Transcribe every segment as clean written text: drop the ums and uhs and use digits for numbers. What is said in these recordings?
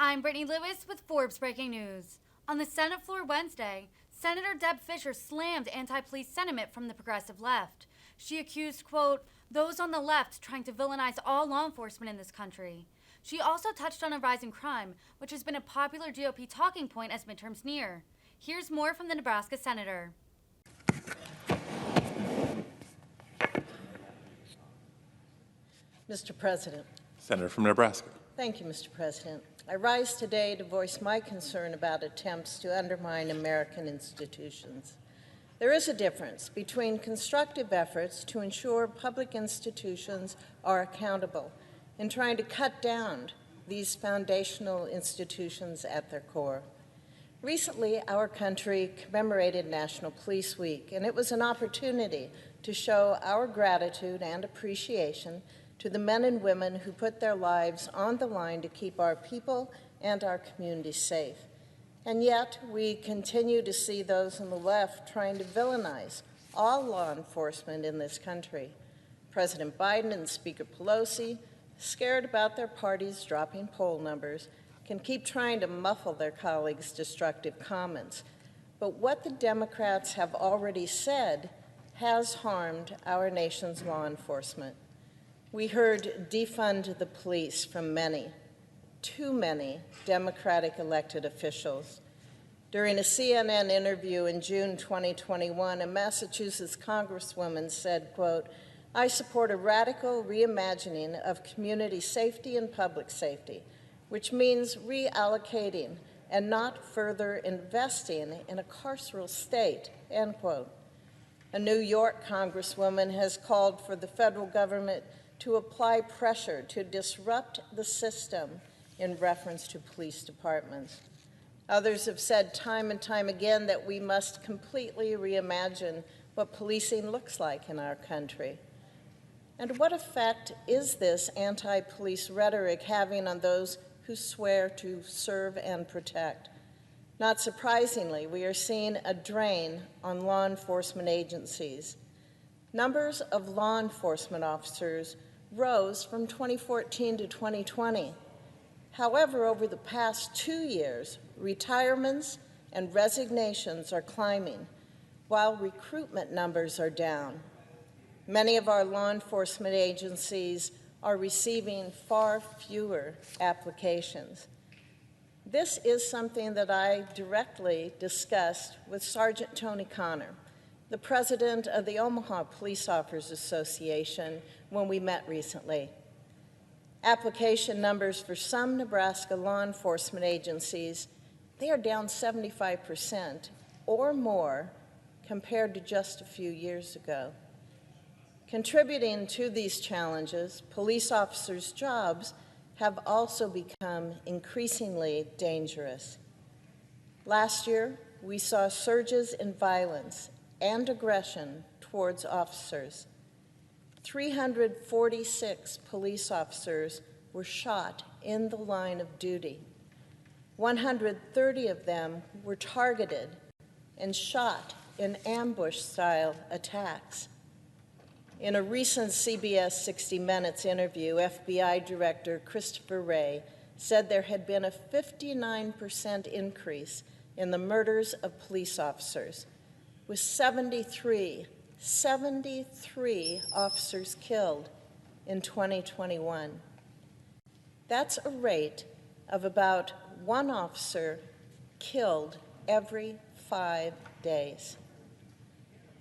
I'm Brittany Lewis with Forbes Breaking News. On the Senate floor Wednesday, Senator Deb Fischer slammed anti-police sentiment from the progressive left. She accused, quote, those on the left trying to villainize all law enforcement in this country. She also touched on a rise in crime, which has been a popular GOP talking point as midterms near. Here's more from the Nebraska senator. Mr. President. Senator from Nebraska. Thank you, Mr. President. I rise today to voice my concern about attempts to undermine American institutions. There is a difference between constructive efforts to ensure public institutions are accountable and trying to cut down these foundational institutions at their core. Recently, our country commemorated National Police Week, and it was an opportunity to show our gratitude and appreciation to the men and women who put their lives on the line to keep our people and our communities safe. And yet, we continue to see those on the left trying to villainize all law enforcement in this country. President Biden and Speaker Pelosi, scared about their parties dropping poll numbers, can keep trying to muffle their colleagues' destructive comments. But what the Democrats have already said has harmed our nation's law enforcement. We heard defund the police from many, too many Democratic elected officials. During a CNN interview in June 2021, a Massachusetts congresswoman said, quote, I support a radical reimagining of community safety and public safety, which means reallocating and not further investing in a carceral state, end quote. A New York congresswoman has called for the federal government to apply pressure to disrupt the system in reference to police departments. Others have said time and time again that we must completely reimagine what policing looks like in our country. And what effect is this anti-police rhetoric having on those who swear to serve and protect? Not surprisingly, we are seeing a drain on law enforcement agencies. Numbers of law enforcement officers rose from 2014 to 2020. However, over the past 2 years, retirements and resignations are climbing, while recruitment numbers are down. Many of our law enforcement agencies are receiving far fewer applications. This is something that I directly discussed with Sergeant Tony Connor, the president of the Omaha Police Officers Association, when we met recently. Application numbers for some Nebraska law enforcement agencies, they are down 75% or more compared to just a few years ago. Contributing to these challenges, police officers' jobs have also become increasingly dangerous. Last year, we saw surges in violence and aggression towards officers. 346 police officers were shot in the line of duty. 130 of them were targeted and shot in ambush-style attacks. In a recent CBS 60 Minutes interview, FBI Director Christopher Wray said there had been a 59% increase in the murders of police officers, with 73 officers killed in 2021. That's a rate of about one officer killed every 5 days.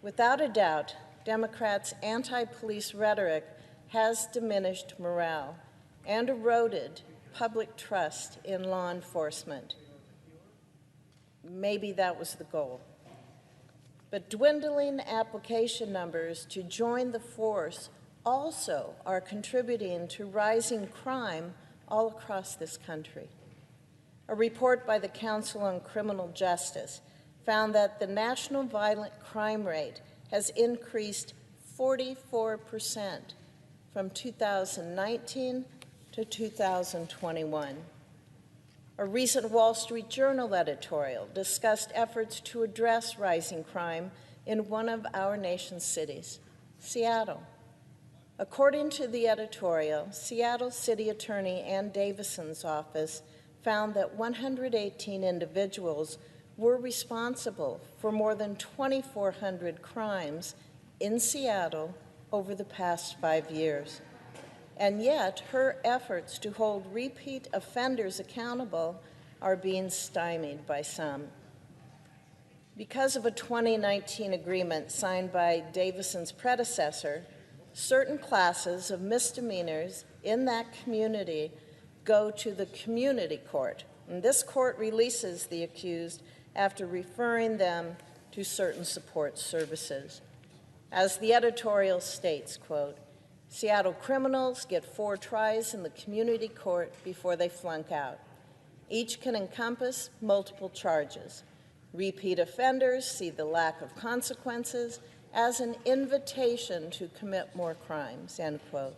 Without a doubt, Democrats' anti-police rhetoric has diminished morale and eroded public trust in law enforcement. Maybe that was the goal. But dwindling application numbers to join the force also are contributing to rising crime all across this country. A report by the Council on Criminal Justice found that the national violent crime rate has increased 44% from 2019 to 2021. A recent Wall Street Journal editorial discussed efforts to address rising crime in one of our nation's cities, Seattle. According to the editorial, Seattle City Attorney Ann Davison's office found that 118 individuals were responsible for more than 2,400 crimes in Seattle over the past 5 years. And yet, her efforts to hold repeat offenders accountable are being stymied by some. Because of a 2019 agreement signed by Davison's predecessor, certain classes of misdemeanors in that community go to the community court. And this court releases the accused after referring them to certain support services. As the editorial states, quote, Seattle criminals get 4 tries in the community court before they flunk out. Each can encompass multiple charges. Repeat offenders see the lack of consequences as an invitation to commit more crimes, end quote.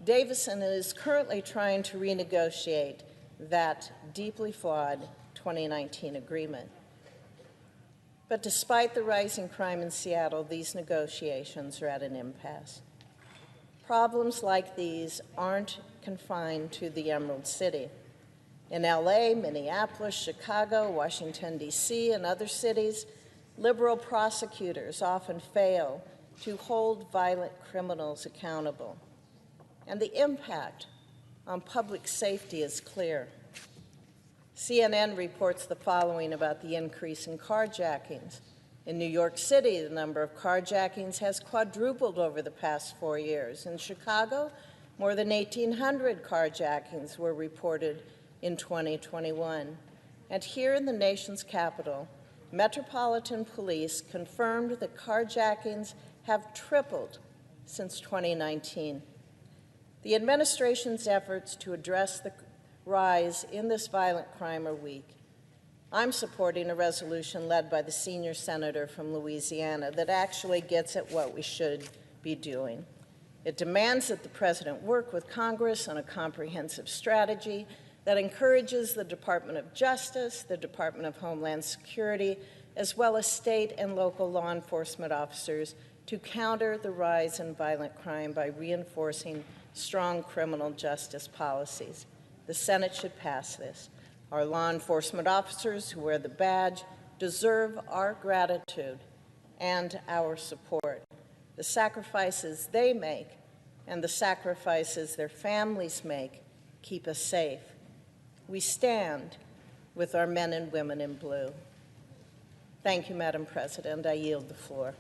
Davison is currently trying to renegotiate that deeply flawed 2019 agreement. But despite the rising crime in Seattle, these negotiations are at an impasse. Problems like these aren't confined to the Emerald City. In LA, Minneapolis, Chicago, Washington, D.C., and other cities, liberal prosecutors often fail to hold violent criminals accountable. And the impact on public safety is clear. CNN reports the following about the increase in carjackings. In New York City, the number of carjackings has quadrupled over the past 4 years. In Chicago, more than 1,800 carjackings were reported in 2021. And here in the nation's capital, Metropolitan Police confirmed that carjackings have tripled since 2019. The administration's efforts to address the rise in this violent crime are weak. I'm supporting a resolution led by the senior senator from Louisiana that actually gets at what we should be doing. It demands that the president work with Congress on a comprehensive strategy that encourages the Department of Justice, the Department of Homeland Security, as well as state and local law enforcement officers to counter the rise in violent crime by reinforcing strong criminal justice policies. The Senate should pass this. Our law enforcement officers who wear the badge deserve our gratitude and our support. The sacrifices they make and the sacrifices their families make keep us safe. We stand with our men and women in blue. Thank you, Madam President. I yield the floor.